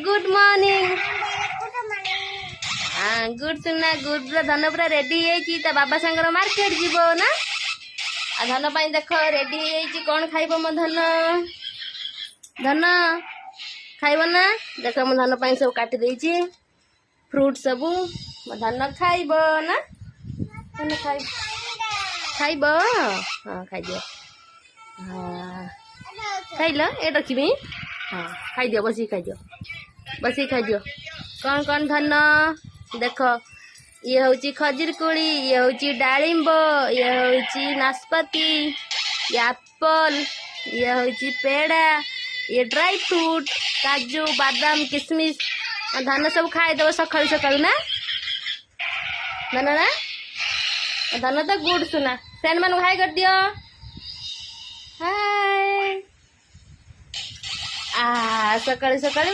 good morning हाँ good सुना good पूरा धन पूरा रेडी है बाबा सांगर मार्केट जीव ना आ धन पाई देख रेडी है कौन खाइब मो धन धन खाइब ना देख मो धन पाई सब काटी देछि फ्रूट सब मो धन खाइब ना धन खाइब खाइब हाँ खाइदियो हाँ खाइल ए रखी हाँ खाइदियो बसी खाइदियो कौन कौन धन देख ये हूँ खजूर कोली ये हूँ डालिंब ये हूँ नाशपाती ये एप्पल ये हूँ पेड़ा ये ड्राई फ्रूट काजू बादाम किशमिश धान सब खाईदेव सकालू सकालू ना धान ना धान तो गुड सुना फ्रेंड मान हाय कर दियो हाय आ सकालू सकालू